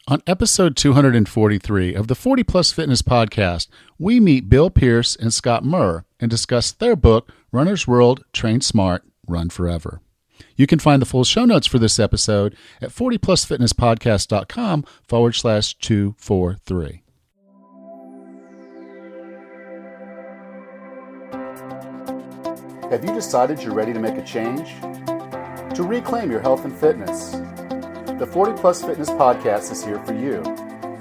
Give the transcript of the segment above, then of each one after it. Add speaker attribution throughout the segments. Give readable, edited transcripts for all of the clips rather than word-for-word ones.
Speaker 1: On episode 243 of the 40 Plus Fitness Podcast, we meet Bill Pierce and Scott Murr and discuss their book, Runner's World, Train Smart, Run Forever. You can find the full show notes for this episode at 40plusfitnesspodcast.com/243. Have you decided you're ready to make a change? To reclaim your health and fitness? The 40 Plus Fitness Podcast is here for you.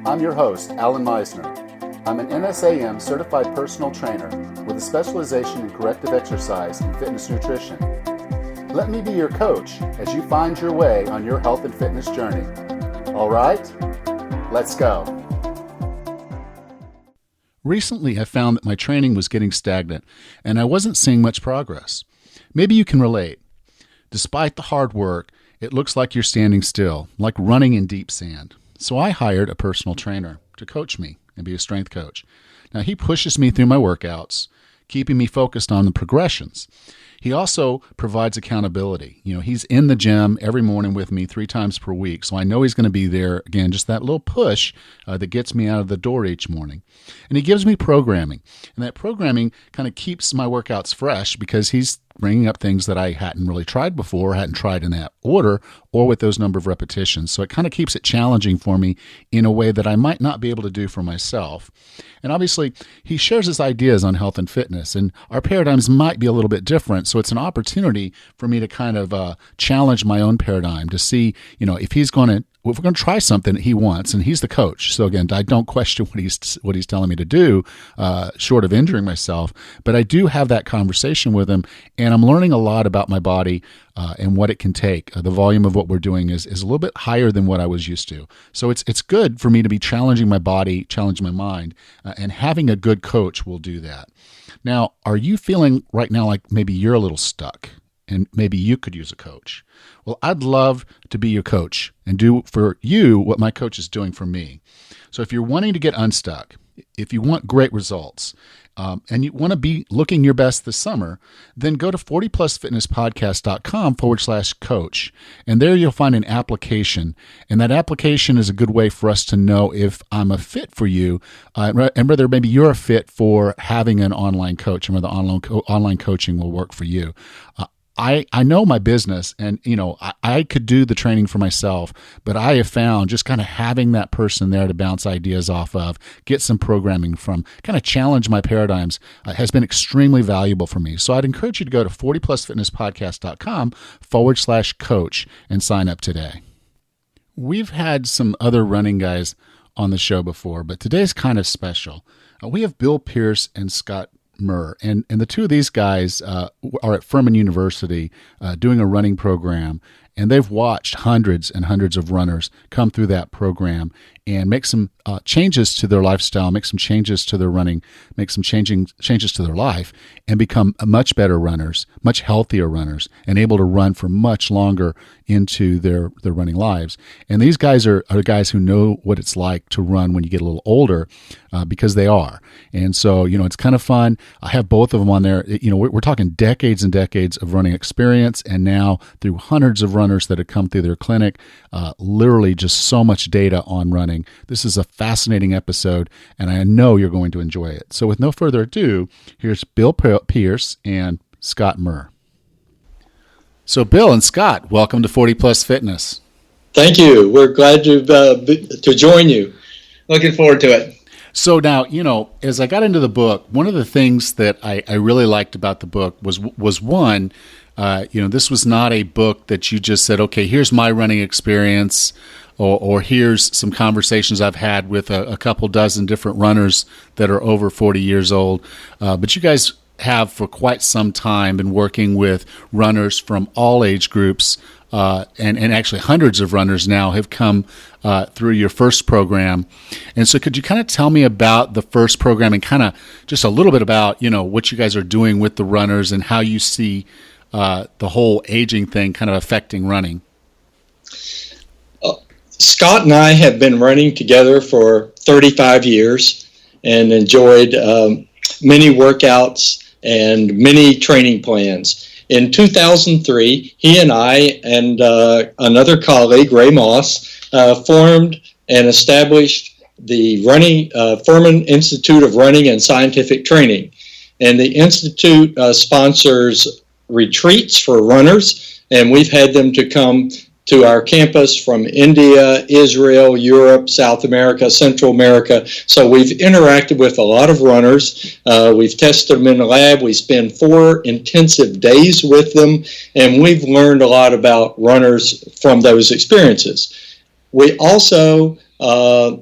Speaker 1: I'm your host, Alan Meisner. I'm an NSAM certified personal trainer with a specialization in corrective exercise and fitness nutrition. Let me be your coach as you find your way on your health and fitness journey. All right, let's go. Recently, I found that my training was getting stagnant and I wasn't seeing much progress. Maybe you can relate. Despite the hard work, it looks like you're standing still, like running in deep sand. So I hired a personal trainer to coach me and be a strength coach. Now, he pushes me through my workouts, keeping me focused on the progressions. He also provides accountability. He's in the gym every morning with me 3 times per week, so I know he's going to be there, again, just that little push that gets me out of the door each morning. And he gives me programming, and that programming kind of keeps my workouts fresh because he's bringing up things that I hadn't really tried before, hadn't tried in that order or with those number of repetitions. So it kind of keeps it challenging for me in a way that I might not be able to do for myself. And obviously, he shares his ideas on health and fitness, and our paradigms might be a little bit different. So it's an opportunity for me to kind of challenge my own paradigm to see, if we're going to try something that he wants, and he's the coach. So again, I don't question what he's telling me to do, short of injuring myself. But I do have that conversation with him, and I'm learning a lot about my body and what it can take. The volume of what we're doing is a little bit higher than what I was used to. So it's good for me to be challenging my body, challenging my mind, and having a good coach will do that. Now, are you feeling right now like maybe you're a little stuck? And maybe you could use a coach. Well, I'd love to be your coach and do for you what my coach is doing for me. So if you're wanting to get unstuck, if you want great results, and you want to be looking your best this summer, then go to 40plusfitnesspodcast.com/coach. And there you'll find an application. And that application is a good way for us to know if I'm a fit for you, and whether maybe you're a fit for having an online coach and whether online coaching will work for you. I know my business, and I could do the training for myself, but I have found just kind of having that person there to bounce ideas off of, get some programming from, kind of challenge my paradigms has been extremely valuable for me. So I'd encourage you to go to 40plusfitnesspodcast.com/coach and sign up today. We've had some other running guys on the show before, but today's kind of special. We have Bill Pierce and Scott Murr, and the two of these guys are at Furman University doing a running program, and they've watched hundreds and hundreds of runners come through that program and make some changes to their lifestyle, make some changes to their running, make some changes to their life, and become much better runners, much healthier runners, and able to run for much longer into their running lives. And these guys are guys who know what it's like to run when you get a little older, because they are. And so, it's kind of fun. I have both of them on there. We're talking decades and decades of running experience, and now through hundreds of runners that have come through their clinic, literally just so much data on running. This is a fascinating episode, and I know you're going to enjoy it. So with no further ado, here's Bill Pierce and Scott Murr. So Bill and Scott, welcome to 40 Plus Fitness.
Speaker 2: Thank you. We're glad to join you. Looking forward to it.
Speaker 1: So now, as I got into the book, one of the things that I really liked about the book was one, this was not a book that you just said, okay, here's my running experience, or here's some conversations I've had with a couple dozen different runners that are over 40 years old. But you guys have for quite some time been working with runners from all age groups, and actually hundreds of runners now have come through your first program. And so could you kind of tell me about the first program and kind of just a little bit about, what you guys are doing with the runners and how you see the whole aging thing kind of affecting running?
Speaker 2: Scott and I have been running together for 35 years and enjoyed many workouts and many training plans. In 2003, he and I and another colleague, Ray Moss, formed and established the Furman Institute of Running and Scientific Training. And the Institute sponsors retreats for runners, and we've had them to come to our campus from India, Israel, Europe, South America, Central America. So we've interacted with a lot of runners. We've tested them in the lab. We spend 4 intensive days with them, and we've learned a lot about runners from those experiences. We also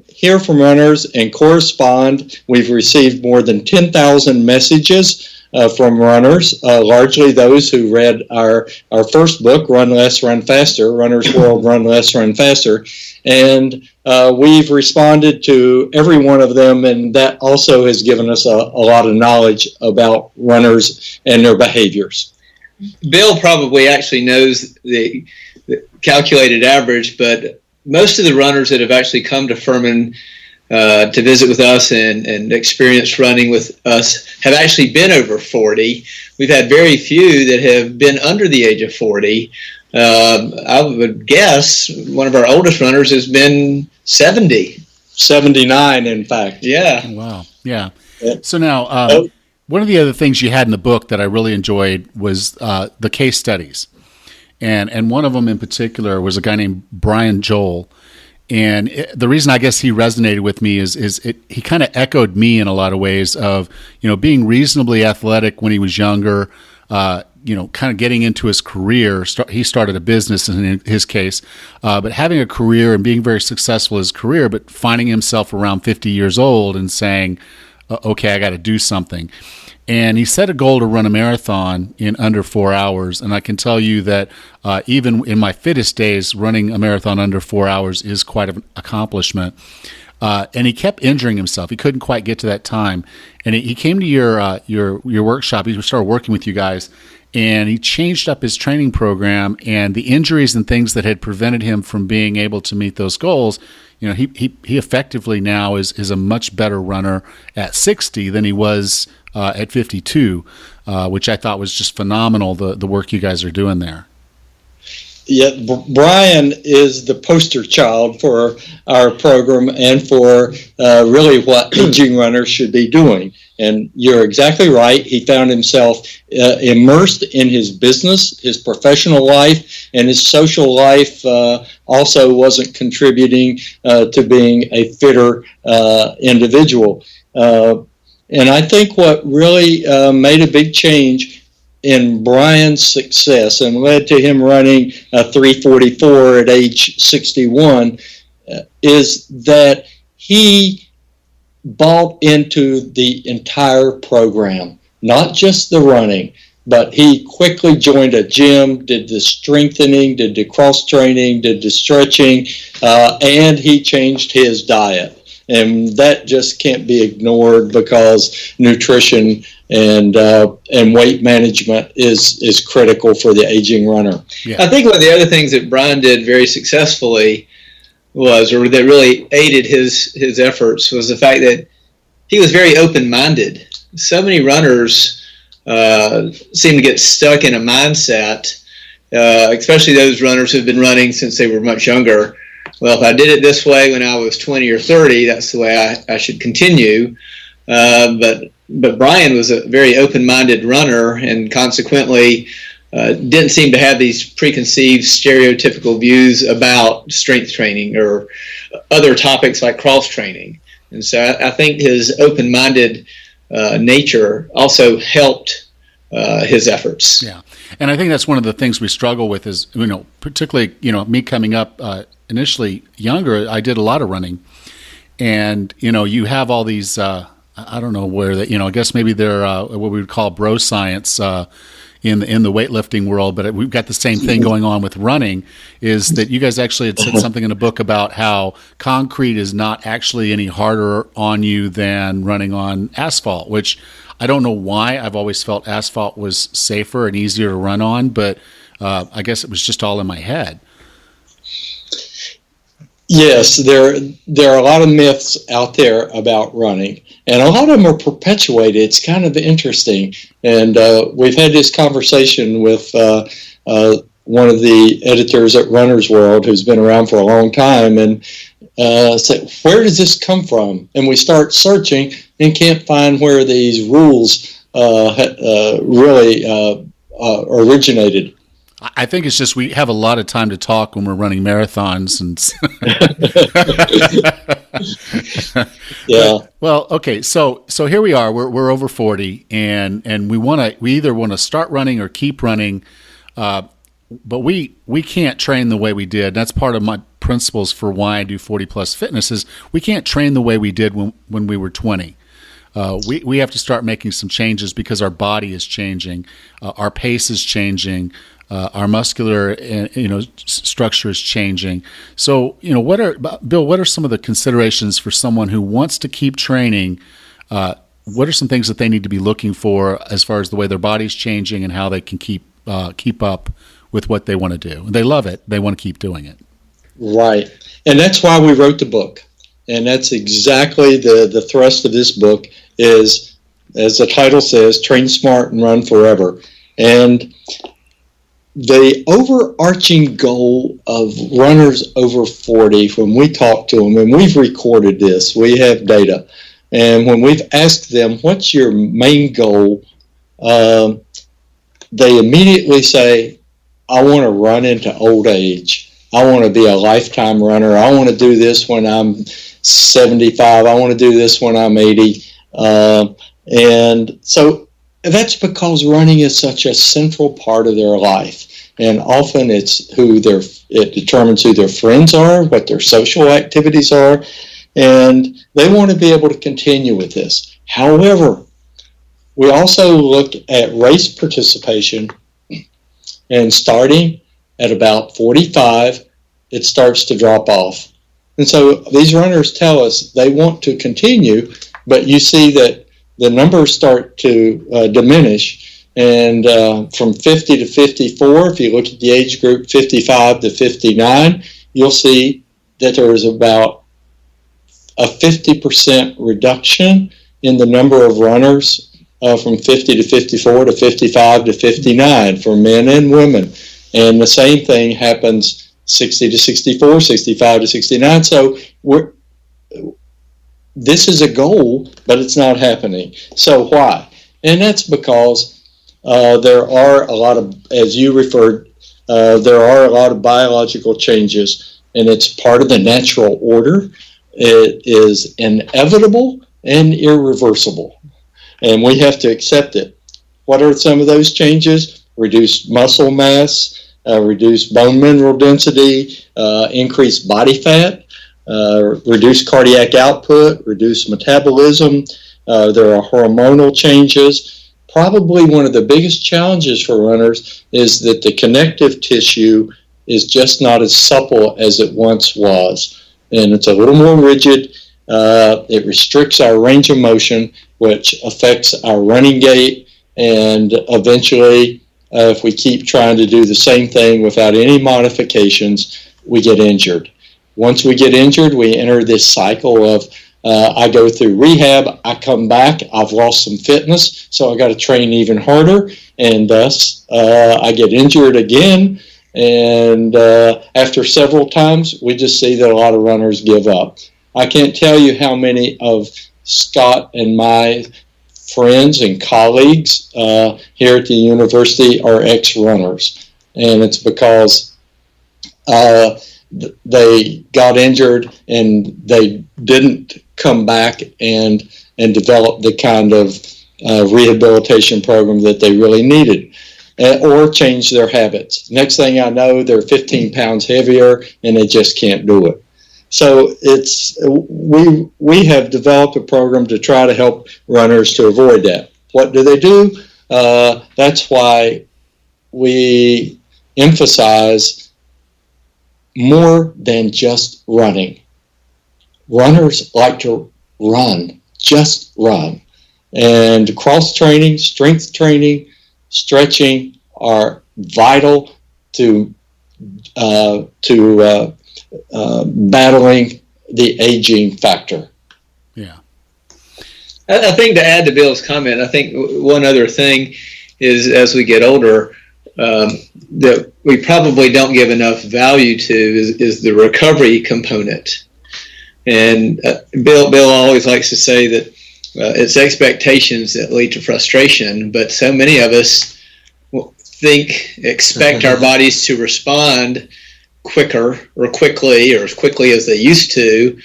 Speaker 2: hear from runners and correspond. We've received more than 10,000 messages from runners, largely those who read our first book, Run Less, Run Faster, Runner's World, Run Less, Run Faster. And we've responded to every one of them, and that also has given us a lot of knowledge about runners and their behaviors.
Speaker 3: Bill probably actually knows the calculated average, but most of the runners that have actually come to Furman to visit with us and experience running with us have actually been over 40. We've had very few that have been under the age of 40. I would guess one of our oldest runners has been 70.
Speaker 2: 79, in fact.
Speaker 3: Yeah.
Speaker 1: Wow. Yeah. So now, one of the other things you had in the book that I really enjoyed was the case studies. And one of them in particular was a guy named Brian Joel. And the reason I guess he resonated with me is he kind of echoed me in a lot of ways of, being reasonably athletic when he was younger, kind of getting into his career. He started a business in his case, but having a career and being very successful in his career, but finding himself around 50 years old and saying, okay, I got to do something. And he set a goal to run a marathon in under 4 hours. And I can tell you that even in my fittest days, running a marathon under 4 hours is quite an accomplishment. And he kept injuring himself. He couldn't quite get to that time. And he came to your workshop. He started working with you guys. And he changed up his training program. And the injuries and things that had prevented him from being able to meet those goals, he effectively now is a much better runner at 60 than he was at 52, which I thought was just phenomenal, the work you guys are doing there.
Speaker 2: Yeah, Brian is the poster child for our program and for really what aging runners should be doing. And you're exactly right. He found himself immersed in his business, his professional life, and his social life also wasn't contributing to being a fitter individual. And I think what really made a big change in Brian's success and led to him running a 3:44 at age 61 is that he bought into the entire program, not just the running, but he quickly joined a gym, did the strengthening, did the cross training, did the stretching, and he changed his diet. And that just can't be ignored because nutrition and weight management is critical for the aging runner.
Speaker 3: Yeah. I think one of the other things that Brian did very successfully that really aided his efforts was the fact that he was very open-minded. So many runners seem to get stuck in a mindset, especially those runners who've been running since they were much younger. Well, if I did it this way when I was 20 or 30, that's the way I should continue. But Brian was a very open-minded runner and consequently didn't seem to have these preconceived stereotypical views about strength training or other topics like cross training. And so I think his open-minded nature also helped his efforts.
Speaker 1: Yeah. And I think that's one of the things we struggle with is, particularly, me coming up initially younger, I did a lot of running. And, you have all these, I don't know where that, I guess maybe they're what we would call bro science in the weightlifting world, but we've got the same thing going on with running, is that you guys actually had said something in a book about how concrete is not actually any harder on you than running on asphalt, which I don't know why. I've always felt asphalt was safer and easier to run on, but I guess it was just all in my head.
Speaker 2: Yes, there are a lot of myths out there about running, and a lot of them are perpetuated. It's kind of interesting, and we've had this conversation with one of the editors at Runner's World who's been around for a long time, and say, where does this come from? And we start searching and can't find where these rules really originated.
Speaker 1: I think it's just we have a lot of time to talk when we're running marathons, and
Speaker 2: yeah.
Speaker 1: Well, okay, so here we are. We're over 40, and we either want to start running or keep running, but we can't train the way we did. That's part of my principles for why I do 40 plus fitness is we can't train the way we did when we were 20. We have to start making some changes because our body is changing, our pace is changing. Our muscular, structure is changing. So, what are some of the considerations for someone who wants to keep training? What are some things that they need to be looking for as far as the way their body's changing and how they can keep up with what they want to do? They love it. They want to keep doing it.
Speaker 2: Right. And that's why we wrote the book. And that's exactly the thrust of this book is, as the title says, Train Smart and Run Forever. And the overarching goal of runners over 40, when we talk to them, and we've recorded this, we have data, and when we've asked them, what's your main goal, they immediately say, I want to run into old age. I want to be a lifetime runner. I want to do this when I'm 75. I want to do this when I'm 80. And so that's because running is such a central part of their life. And often it determines who their friends are, what their social activities are, and they want to be able to continue with this. However, we also look at race participation, and starting at about 45, it starts to drop off. And so these runners tell us they want to continue, but you see that the numbers start to diminish. And from 50 to 54, if you look at the age group 55 to 59, you'll see that there is about a 50% reduction in the number of runners from 50 to 54 to 55 to 59 for men and women. And the same thing happens 60 to 64, 65 to 69. So this is a goal, but it's not happening. So why? And that's because there are a lot of, as you referred, there are a lot of biological changes, and it's part of the natural order. It is inevitable and irreversible, and we have to accept it. What are some of those changes? Reduced muscle mass, reduced bone mineral density, increased body fat, reduced cardiac output, reduced metabolism. There are hormonal changes. Probably one of the biggest challenges for runners is that the connective tissue is just not as supple as it once was. And it's a little more rigid. It restricts our range of motion, which affects our running gait. And eventually, if we keep trying to do the same thing without any modifications, we get injured. Once we get injured, we enter this cycle of I go through rehab, I come back, I've lost some fitness, so I got to train even harder, and thus I get injured again. And after several times, we just see that a lot of runners give up. I can't tell you how many of Scott and my friends and colleagues here at the university are ex-runners, and it's because they got injured and they didn't come back and develop the kind of rehabilitation program that they really needed, or change their habits. Next thing I know, they're 15 pounds heavier and they just can't do it. So we have developed a program to try to help runners to avoid that. What do they do? That's why we emphasize more than just running. Runners like to run, just run. And cross training, strength training, stretching are vital to battling the aging factor.
Speaker 1: Yeah.
Speaker 3: I think to add to Bill's comment, I think one other thing is as we get older, that we probably don't give enough value to is the recovery component. And Bill always likes to say that it's expectations that lead to frustration, but so many of us expect our bodies to respond quicker or quickly or as quickly as they used to.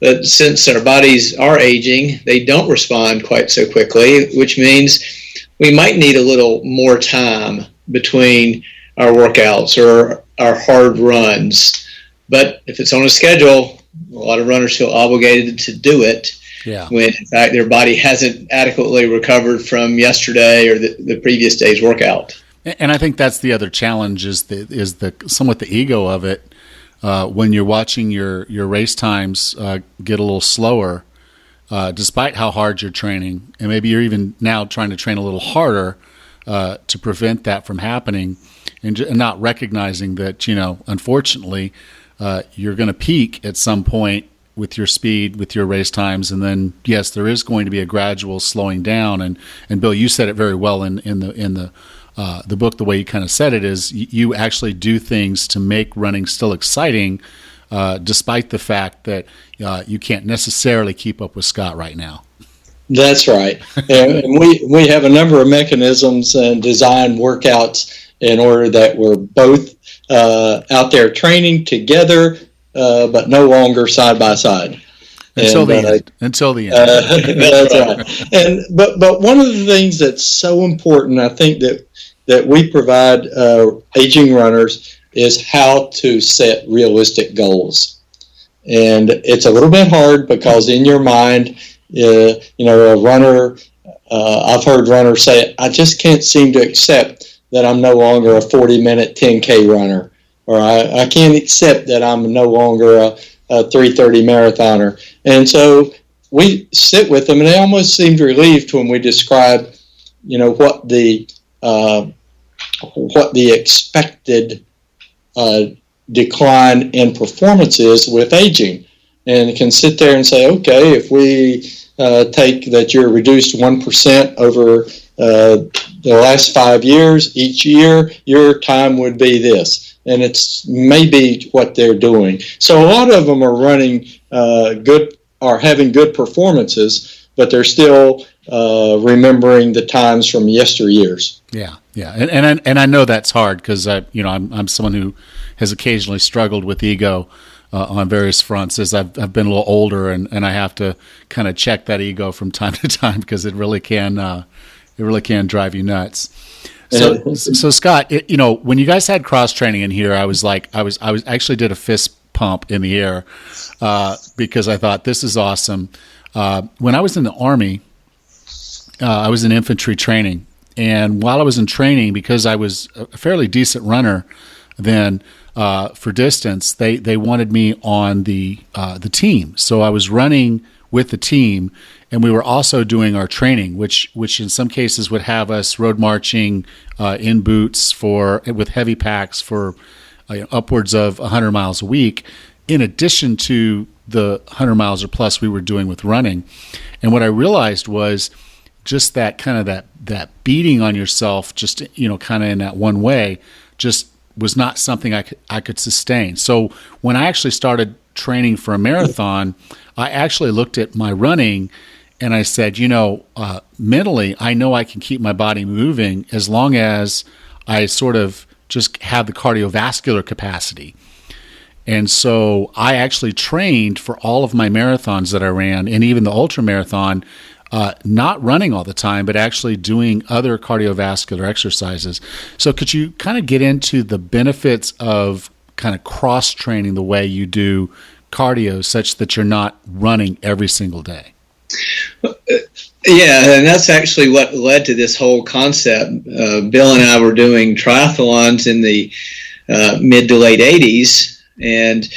Speaker 3: But since our bodies are aging, they don't respond quite so quickly, which means we might need a little more time between our workouts or our hard runs. But if it's on a schedule, a lot of runners feel obligated to do it.
Speaker 1: Yeah.
Speaker 3: When in fact their body hasn't adequately recovered from yesterday or the previous day's workout.
Speaker 1: And I think that's the other challenge is somewhat the ego of it. When you're watching your race times get a little slower, despite how hard you're training, and maybe you're even now trying to train a little harder to prevent that from happening, and not recognizing that, unfortunately, you're going to peak at some point with your speed, with your race times, and then yes, there is going to be a gradual slowing down. And Bill, you said it very well in the book. The way you kind of said it is you actually do things to make running still exciting, despite the fact that you can't necessarily keep up with Scott right now.
Speaker 2: That's right. And we have a number of mechanisms and design workouts in order that we're both out there training together, but no longer side by side.
Speaker 1: Until the end.
Speaker 2: That's right. But one of the things that's so important, I think, that we provide aging runners is how to set realistic goals. And it's a little bit hard because in your mind, a runner, I've heard runners say, I just can't seem to accept that I'm no longer a 40-minute 10K runner, or I can't accept that I'm no longer a 3:30 marathoner. And so we sit with them, and they almost seem relieved when we describe, what the expected decline in performance is with aging, and can sit there and say, okay, if we take that you're reduced 1% over the last 5 years, each year your time would be this, and it's maybe what they're doing. So a lot of them are running having good performances, but they're still remembering the times from yesteryears.
Speaker 1: Yeah, and I know that's hard because I'm someone who has occasionally struggled with ego on various fronts as I've been a little older, and I have to kind of check that ego from time to time because it really can drive you nuts. So Scott, when you guys had cross training in here, I was actually did a fist pump in the air because I thought this is awesome. When I was in the Army, I was in infantry training, and while I was in training, because I was a fairly decent runner then for distance, they wanted me on the team. So I was running with the team, and we were also doing our training, which in some cases would have us road marching in boots with heavy packs for upwards of 100 miles a week, in addition to the 100 miles or plus we were doing with running. And what I realized was just that kind of that beating on yourself, just kind of in that one way, just was not something I could sustain. So when I actually started training for a marathon, I actually looked at my running and I said, mentally, I know I can keep my body moving as long as I sort of just have the cardiovascular capacity. And so I actually trained for all of my marathons that I ran, and even the ultra marathon, not running all the time, but actually doing other cardiovascular exercises. So could you kind of get into the benefits of kind of cross-training the way you do cardio such that you're not running every single day?
Speaker 3: Yeah, and that's actually what led to this whole concept. Bill and I were doing triathlons in the mid to late 80s, and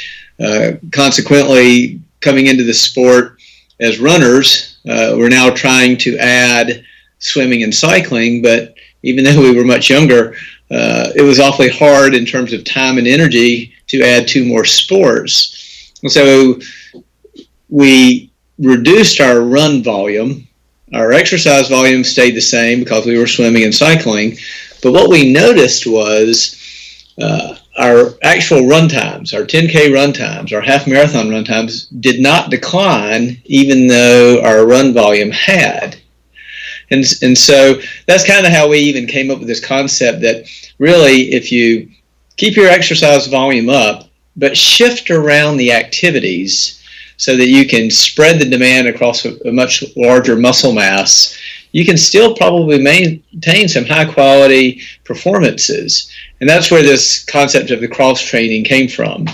Speaker 3: consequently coming into the sport as runners, we're now trying to add swimming and cycling, but even though we were much younger, it was awfully hard in terms of time and energy to add two more sports. And so we reduced our run volume. Our exercise volume stayed the same because we were swimming and cycling. But what we noticed was our actual run times, our 10K run times, our half marathon run times did not decline, even though our run volume had. And so that's kind of how we even came up with this concept that really, if you keep your exercise volume up, but shift around the activities so that you can spread the demand across a much larger muscle mass, you can still probably maintain some high quality performances. And that's where this concept of the cross training came from.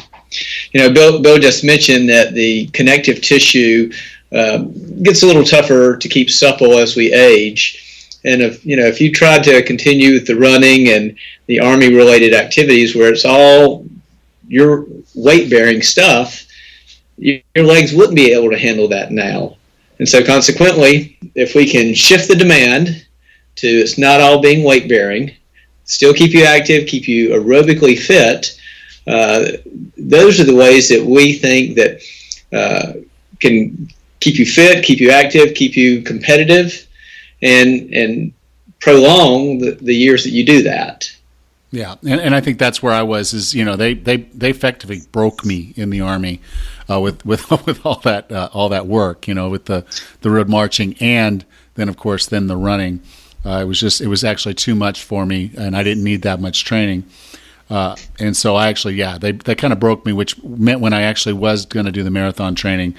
Speaker 3: Bill just mentioned that the connective tissue gets a little tougher to keep supple as we age. And if you try to continue with the running and the Army related activities where it's all your weight bearing stuff, your legs wouldn't be able to handle that now. And so consequently, if we can shift the demand to it's not all being weight bearing, still keep you active, keep you aerobically fit, those are the ways that we think that can keep you fit, keep you active, keep you competitive, and prolong the years that you do that.
Speaker 1: Yeah, and I think that's where I was. They effectively broke me in the Army with all that work. With the road marching and then of course the running. It was actually too much for me, and I didn't need that much training. And so I actually, they kind of broke me, which meant when I actually was going to do the marathon training,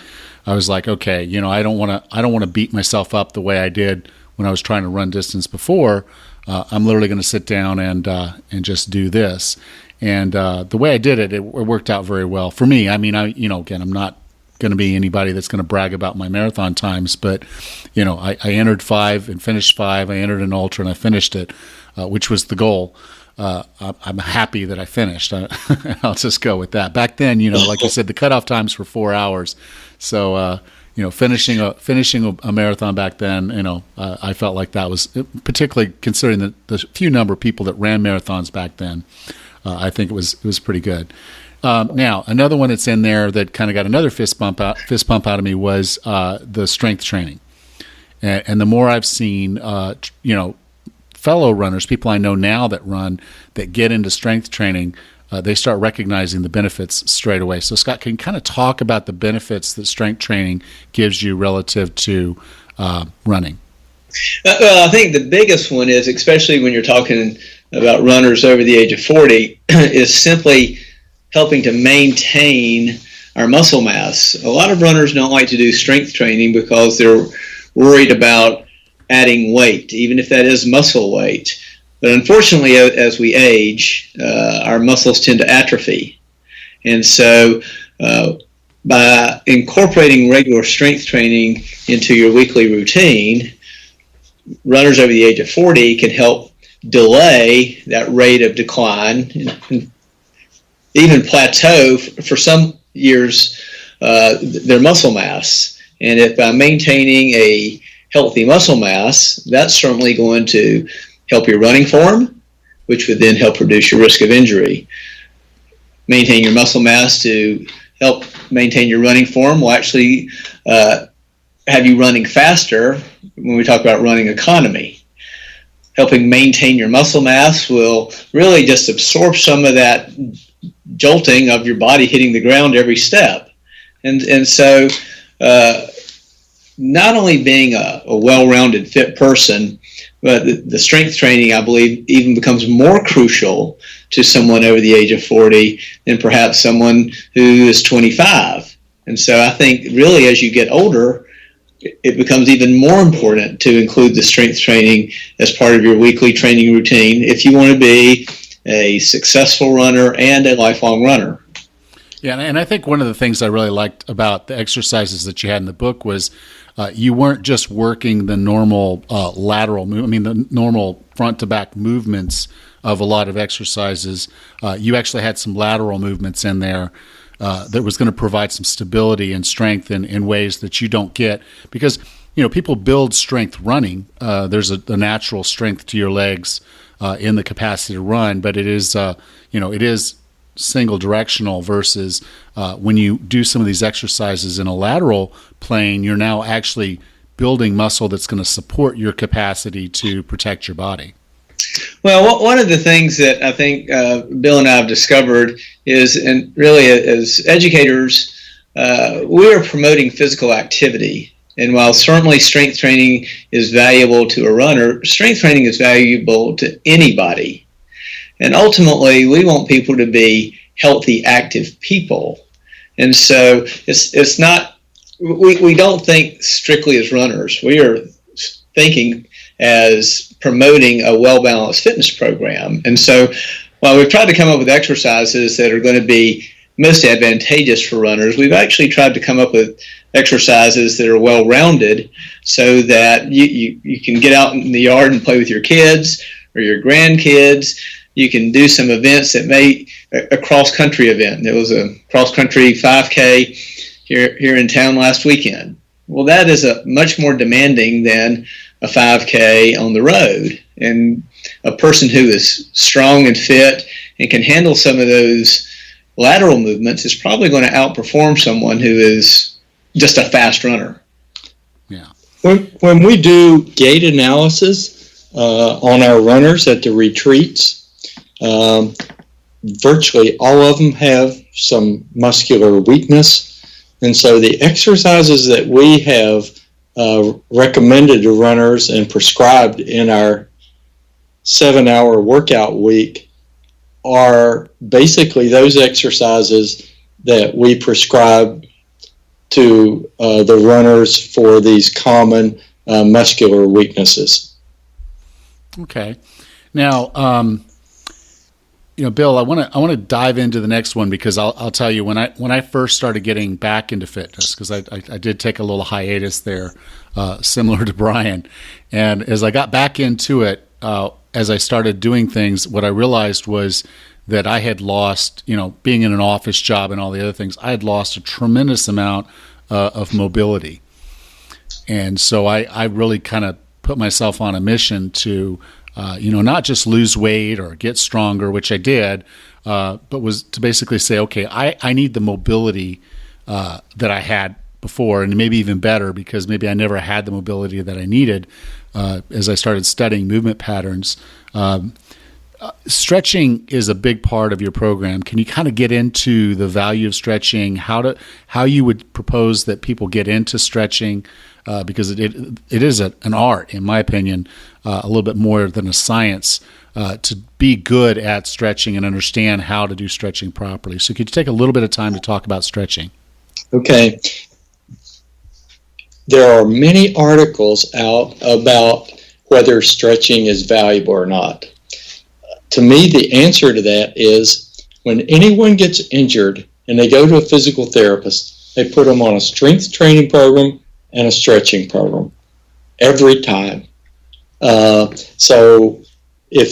Speaker 1: I was like, okay, I don't want to beat myself up the way I did when I was trying to run distance before. I'm literally going to sit down and just do this. And the way I did it, it worked out very well for me. I mean, again, I'm not going to be anybody that's going to brag about my marathon times, but I entered 5 and finished 5. I entered an ultra and I finished it, which was the goal. I'm happy that I finished. I'll just go with that. Back then, like you said, the cutoff times were 4 hours. So, finishing a marathon back then, I felt like that was, particularly considering the few number of people that ran marathons back then, I think it was pretty good. Now, another one that's in there that kind of got another fist bump out of me was the strength training. And the more I've seen, fellow runners, people I know now that get into strength training, they start recognizing the benefits straight away. So, Scott, can you kind of talk about the benefits that strength training gives you relative to running?
Speaker 3: Well, I think the biggest one is, especially when you're talking about runners over the age of 40, is simply helping to maintain our muscle mass. A lot of runners don't like to do strength training because they're worried about adding weight, even if that is muscle weight. But unfortunately, as we age, our muscles tend to atrophy. And so by incorporating regular strength training into your weekly routine, runners over the age of 40 can help delay that rate of decline and even plateau for some years their muscle mass. And if by maintaining a healthy muscle mass, that's certainly going to help your running form, which would then help reduce your risk of injury. Maintain your muscle mass to help maintain your running form will actually have you running faster when we talk about running economy. Helping maintain your muscle mass will really just absorb some of that jolting of your body hitting the ground every step. And so not only being a well-rounded fit person, but the strength training, I believe, even becomes more crucial to someone over the age of 40 than perhaps someone who is 25. And so I think really as you get older, it becomes even more important to include the strength training as part of your weekly training routine if you want to be a successful runner and a lifelong runner.
Speaker 1: Yeah, and I think one of the things I really liked about the exercises that you had in the book was you weren't just working the normal lateral the normal front to back movements of a lot of exercises. You actually had some lateral movements in there that was going to provide some stability and strength in ways that you don't get because people build strength running. There's a natural strength to your legs in the capacity to run, but it is it is single directional versus when you do some of these exercises in a lateral plane, you're now actually building muscle that's going to support your capacity to protect your body.
Speaker 3: Well, one of the things that I think Bill and I have discovered is, and really as educators, we are promoting physical activity. And while certainly strength training is valuable to a runner, strength training is valuable to anybody. And ultimately, we want people to be healthy, active people. And so it's not, we don't think strictly as runners. We are thinking as promoting a well-balanced fitness program. And so while we've tried to come up with exercises that are going to be most advantageous for runners, we've actually tried to come up with exercises that are well-rounded so that you can get out in the yard and play with your kids or your grandkids. You can do some events that may, a cross-country event. There was a cross-country 5K here in town last weekend. Well, that is a much more demanding than a 5K on the road. And a person who is strong and fit and can handle some of those lateral movements is probably going to outperform someone who is just a fast runner.
Speaker 1: Yeah.
Speaker 2: When we do gait analysis on our runners at the retreats, virtually all of them have some muscular weakness. And so the exercises that we have recommended to runners and prescribed in our 7-hour workout week are basically those exercises that we prescribe to the runners for these common muscular weaknesses.
Speaker 1: Okay. Now, Bill, I want to dive into the next one because I'll tell you when I first started getting back into fitness, because I did take a little hiatus there, similar to Brian, and as I got back into it, as I started doing things, what I realized was that I had lost, being in an office job and all the other things, I had lost a tremendous amount of mobility, and so I really kind of put myself on a mission to not just lose weight or get stronger, which I did, but was to basically say, okay, I need the mobility that I had before, and maybe even better, because maybe I never had the mobility that I needed as I started studying movement patterns. Stretching is a big part of your program. Can you kind of get into the value of stretching, how you would propose that people get into stretching? Because it is an art, in my opinion, a little bit more than a science, to be good at stretching and understand how to do stretching properly. So could you take a little bit of time to talk about stretching?
Speaker 2: Okay. There are many articles out about whether stretching is valuable or not. To me, the answer to that is when anyone gets injured and they go to a physical therapist, they put them on a strength training program and a stretching program every time. So if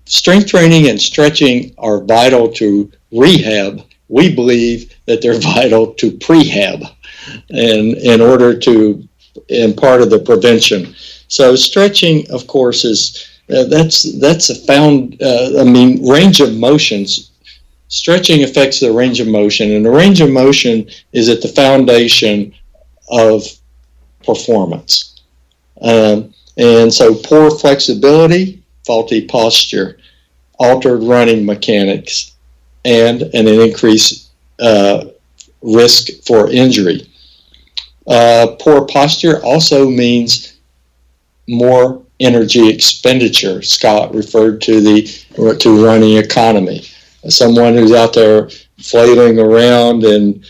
Speaker 2: strength training and stretching are vital to rehab, we believe that they're vital to prehab, and in order to, and part of the prevention. So stretching, of course, is that's a range of motions. Stretching affects the range of motion, and the range of motion is at the foundation of performance. And so poor flexibility, faulty posture, altered running mechanics, and an increased risk for injury. Poor posture also means more energy expenditure. Scott referred to running economy. Someone who's out there flailing around and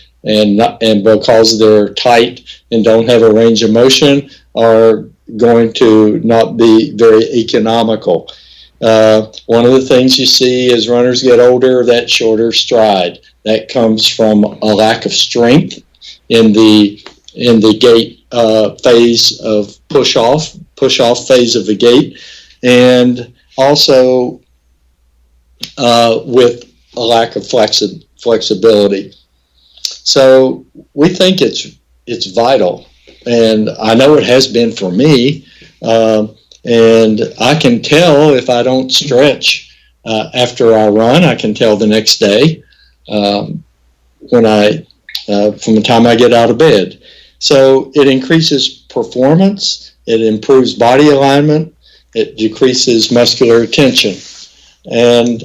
Speaker 2: because they're tight and don't have a range of motion are going to not be very economical. One of the things you see as runners get older, that shorter stride. That comes from a lack of strength in the gait phase of push off phase of the gait, and also with a lack of flexibility. So we think it's vital, and I know it has been for me. And I can tell if I don't stretch after I run. I can tell the next day when from the time I get out of bed. So it increases performance. It improves body alignment. It decreases muscular tension. And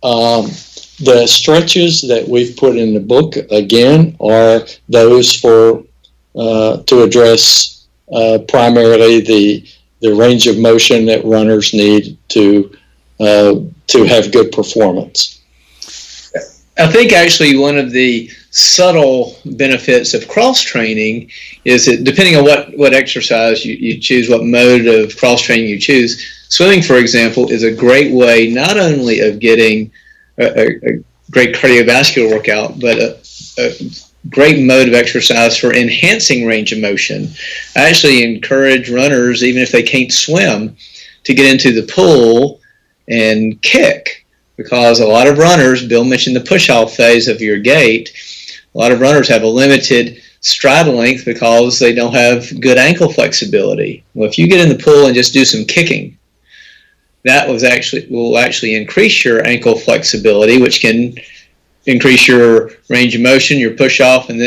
Speaker 2: the stretches that we've put in the book, again, are those for to address primarily the range of motion that runners need to have good performance.
Speaker 3: I think actually one of the subtle benefits of cross-training is that depending on what exercise you choose, what mode of cross-training you choose, swimming, for example, is a great way not only of getting a great cardiovascular workout, but a great mode of exercise for enhancing range of motion. I actually encourage runners, even if they can't swim, to get into the pool and kick. Because a lot of runners, Bill mentioned the push-off phase of your gait, a lot of runners have a limited stride length because they don't have good ankle flexibility. Well, if you get in the pool and just do some kicking, that will actually increase your ankle flexibility, which can increase your range of motion, your push-off, and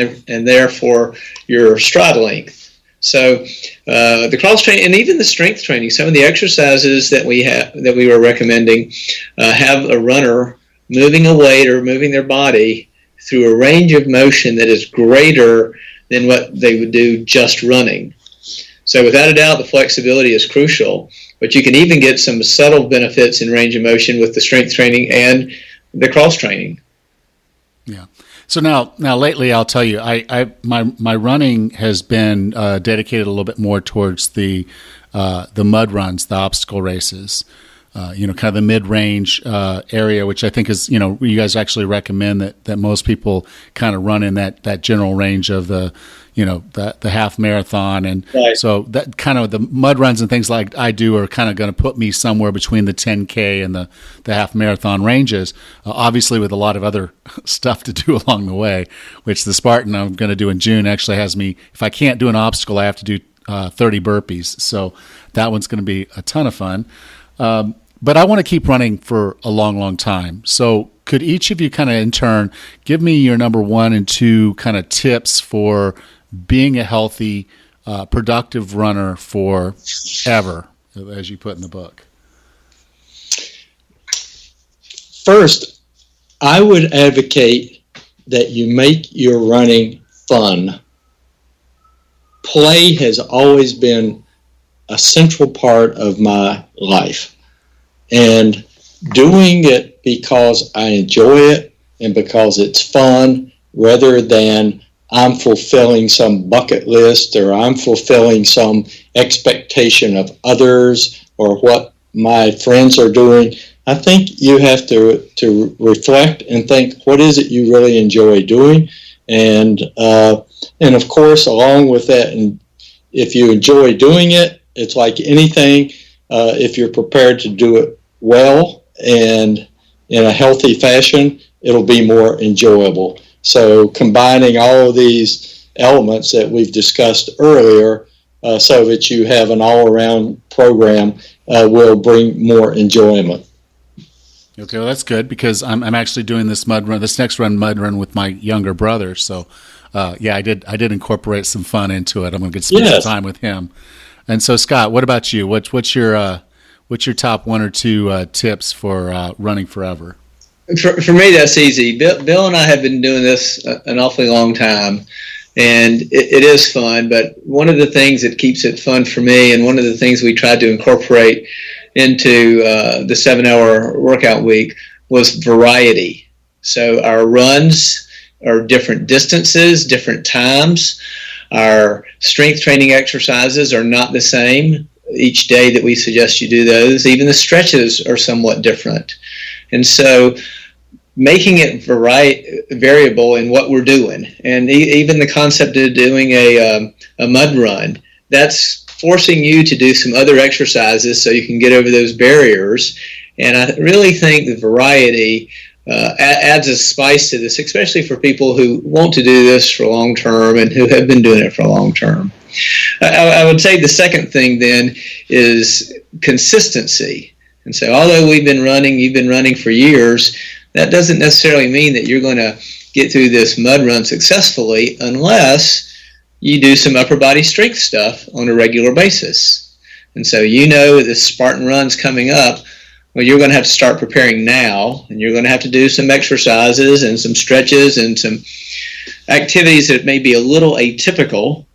Speaker 3: therefore your stride length. So the cross training and even the strength training, some of the exercises that we were recommending have a runner moving a weight or moving their body through a range of motion that is greater than what they would do just running. So without a doubt, the flexibility is crucial, but you can even get some subtle benefits in range of motion with the strength training and the cross training.
Speaker 1: Yeah. So now lately, I'll tell you, my running has been dedicated a little bit more towards the mud runs, the obstacle races, kind of the mid-range area, which I think is, you guys actually recommend that most people kind of run in that general range of the half marathon. And
Speaker 2: right.
Speaker 1: So that kind of the mud runs and things like I do are kind of going to put me somewhere between the 10K and the half marathon ranges, obviously with a lot of other stuff to do along the way, which the Spartan I'm going to do in June actually has me, if I can't do an obstacle, I have to do 30 burpees. So that one's going to be a ton of fun. But I want to keep running for a long, long time. So could each of you kind of in turn give me your number 1 and 2 kind of tips for being a healthy, productive runner forever, as you put in the book?
Speaker 2: First, I would advocate that you make your running fun. Play has always been a central part of my life. And doing it because I enjoy it and because it's fun, rather than I'm fulfilling some bucket list or I'm fulfilling some expectation of others or what my friends are doing. I think you have to reflect and think, what is it you really enjoy doing? And of course, along with that, and if you enjoy doing it, it's like anything, if you're prepared to do it well and in a healthy fashion, it'll be more enjoyable. So combining all of these elements that we've discussed earlier so that you have an all-around program will bring more enjoyment.
Speaker 1: Okay, well, that's good because I'm actually doing this mud run with my younger brother. So, I did incorporate some fun into it. I'm going to get some time with him. And so, Scott, what about you? What's your top 1 or 2 tips for running forever?
Speaker 3: For me, that's easy. Bill and I have been doing this an awfully long time, and it is fun. But one of the things that keeps it fun for me, and one of the things we tried to incorporate into the 7-hour workout week, was variety. So our runs are different distances, different times. Our strength training exercises are not the same each day that we suggest you do those. Even the stretches are somewhat different. And so making it variable in what we're doing, and even the concept of doing a mud run, that's forcing you to do some other exercises so you can get over those barriers. And I really think the variety adds a spice to this, especially for people who want to do this for long term and who have been doing it for a long term. I would say the second thing then is consistency. And so although you've been running for years, that doesn't necessarily mean that you're going to get through this mud run successfully unless you do some upper body strength stuff on a regular basis. And so this Spartan run's coming up. Well, you're going to have to start preparing now, and you're going to have to do some exercises and some stretches and some activities that may be a little atypical.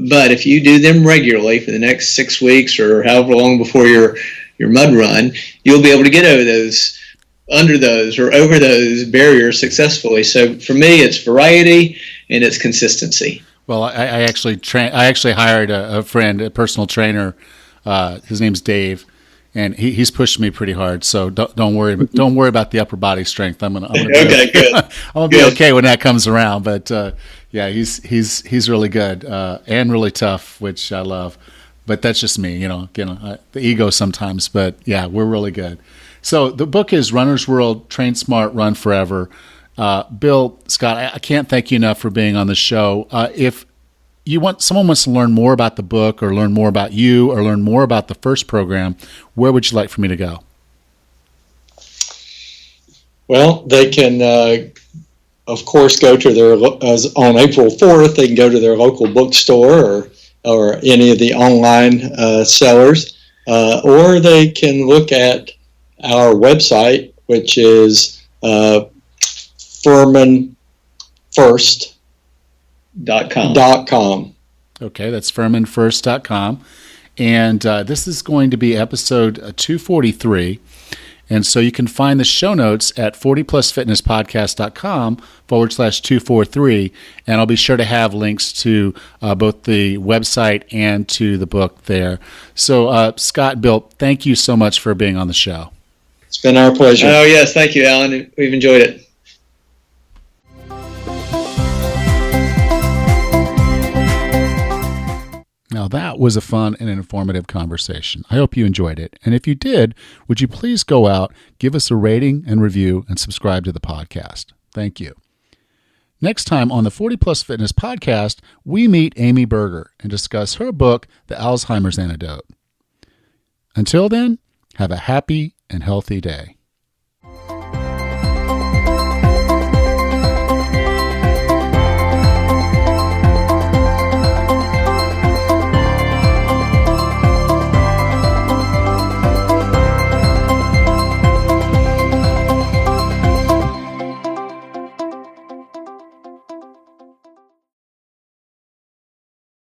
Speaker 3: But if you do them regularly for the next 6 weeks or however long before your mud run, you'll be able to get over those barriers successfully. So for me, it's variety and it's consistency.
Speaker 1: Well, I actually hired a friend, a personal trainer. His name's Dave, and he's pushed me pretty hard. So don't worry about the upper body strength. I'm gonna
Speaker 3: okay, good.
Speaker 1: I'm gonna be okay when that comes around. But yeah, he's really good and really tough, which I love. But that's just me, the ego sometimes. But yeah, we're really good. So the book is Runner's World: Train Smart, Run Forever. Bill, Scott, I can't thank you enough for being on the show. If someone wants to learn more about the book or learn more about you or learn more about the first program, where would you like for me to go?
Speaker 2: Well, they can, of course, go to on April 4th, they can go to their local bookstore or any of the online sellers, or they can look at our website, which is FurmanFirst.com.
Speaker 1: Okay, that's FurmanFirst.com. And this is going to be episode 243. And so you can find the show notes at 40plusfitnesspodcast.com/243. And I'll be sure to have links to both the website and to the book there. So, Scott, Bill, thank you so much for being on the show.
Speaker 2: It's been our pleasure.
Speaker 3: Oh, yes. Thank you, Alan. We've enjoyed it.
Speaker 1: Now, that was a fun and informative conversation. I hope you enjoyed it. And if you did, would you please go out, give us a rating and review, and subscribe to the podcast? Thank you. Next time on the 40 Plus Fitness Podcast, we meet Amy Berger and discuss her book, The Alzheimer's Antidote. Until then, have a happy and healthy day.